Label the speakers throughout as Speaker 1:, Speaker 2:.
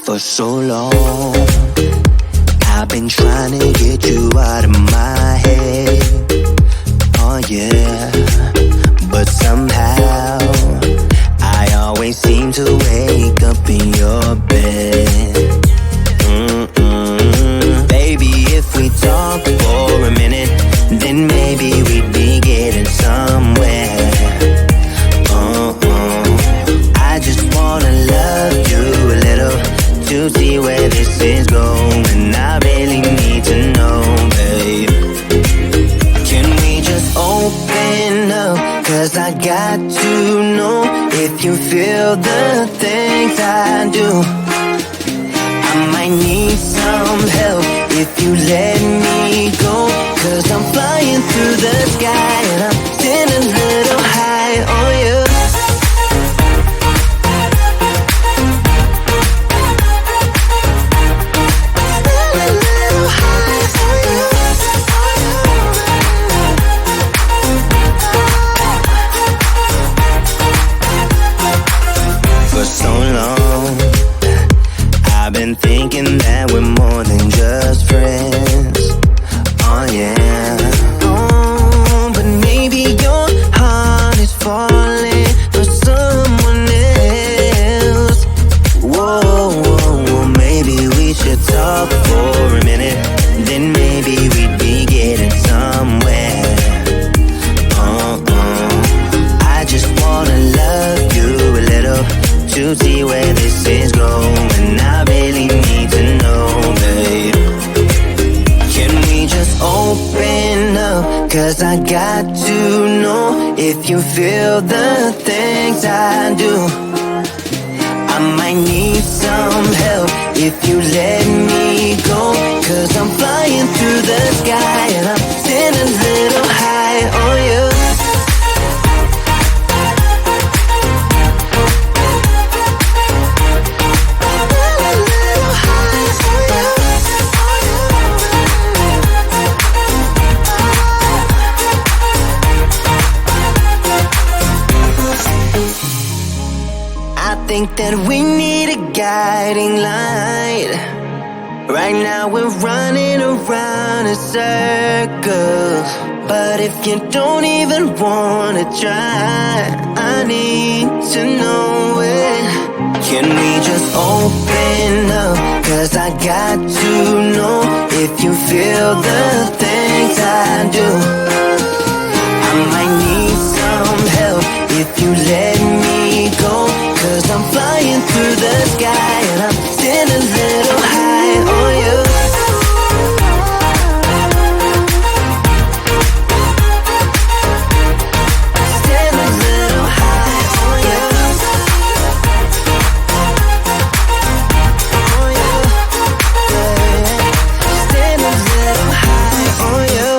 Speaker 1: For so long, I've been trying to get you out of my head. Oh yeah, but somehow I always seem to wake up in your bed. Baby, if we talk for a minute, then maybe we'd be getting somewhere. I just wanna love you a little to see where this is going. I really need to know, babe. Can we just open up? 'Cause I got to know if you feel the things I do. I might need some help if you let me go. 'Cause I'm flying through the sky and I'm sitting a little high on you. For so long, I've been thinking that we're more than just friends. Oh yeah. Oh, but maybe your heart is falling for someone else. Whoa, whoa, whoa, maybe we should talk for a minute. Then maybe we'd be getting somewhere. I just wanna love you a little to see where this is going. I really need to know, babe. Can we just open up? 'Cause I got to know if you feel the things I do. I might need some help if you let me go. 'Cause I'm flying through the sky and I'm sitting a little high on you. I think that we need a guiding light. Right now we're running around in circles. But if you don't even wanna try, I need to know it. Can we just open up? 'Cause I got to know if you feel the things I do. I might need some help if you let me go. 'Cause I'm flying through the sky and I'm sitting a little high on you. Sitting a little high on you. On you. Yeah. Sitting a little high on you.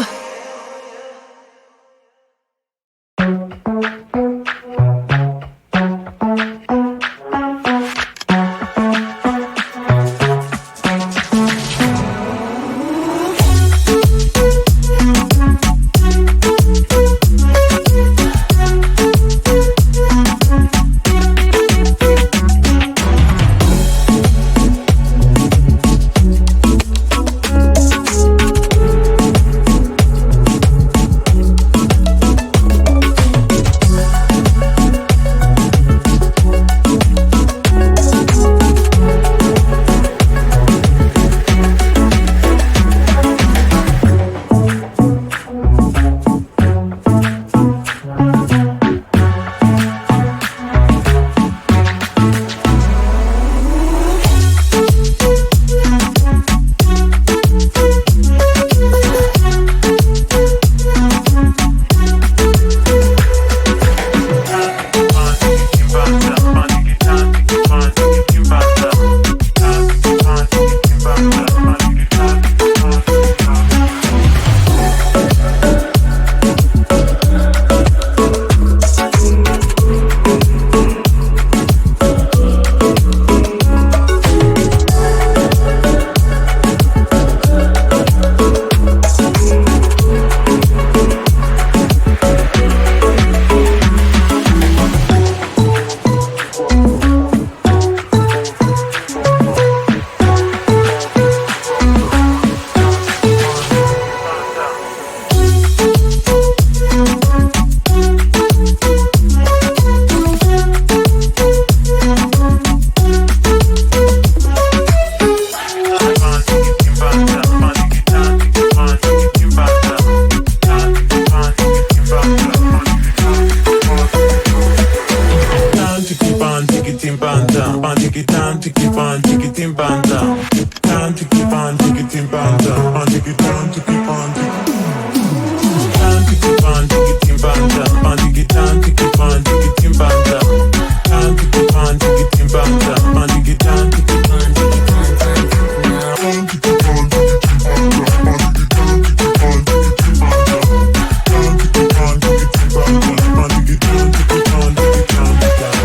Speaker 2: pan, tiki tim pan tam, pan tiki tam, tiki pan, tiki tim pan tam, tam tiki pan, tiki tim pan tam, pan tiki tam, tiki pan, tam tiki pan, tiki tim pan tam, pan tiki tam, tiki pan, tiki tim pan tam, tam tiki pan, tiki tim pan tam, pan tiki tam, tiki pan, tiki pan, tam tiki pan, tiki tim pan tam, pan tiki tam, tiki pan, tiki tim pan tam, tam tiki pan, tiki tim pan tam, pan tiki tam, tiki pan, tiki tam, tiki tam.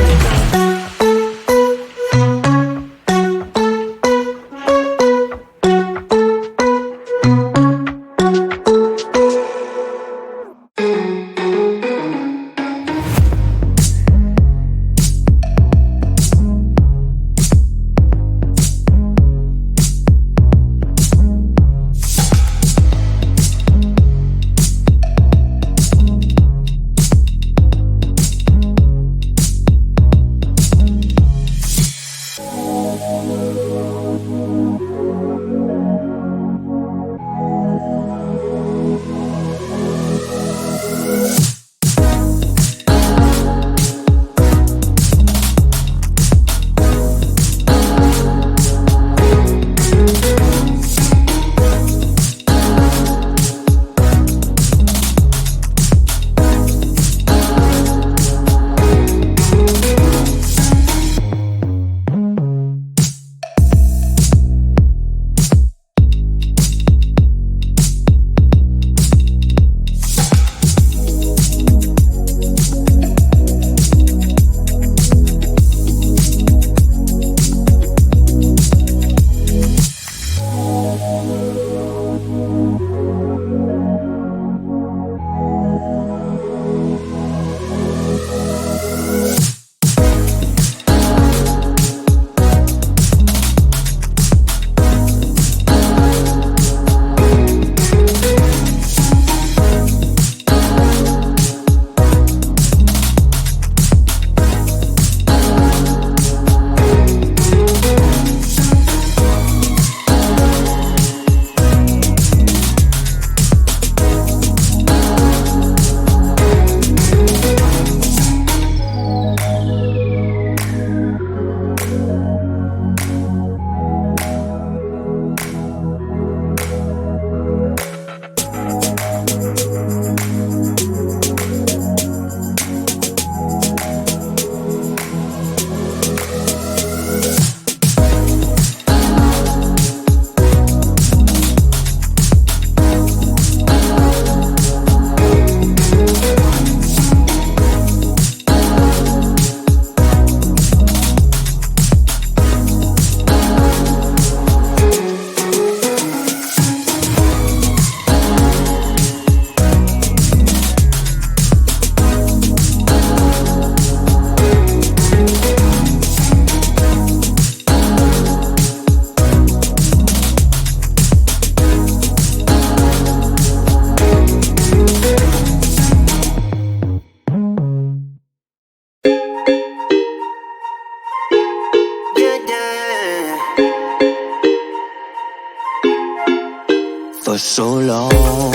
Speaker 1: For so long,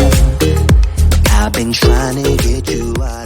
Speaker 1: I've been trying to get you out.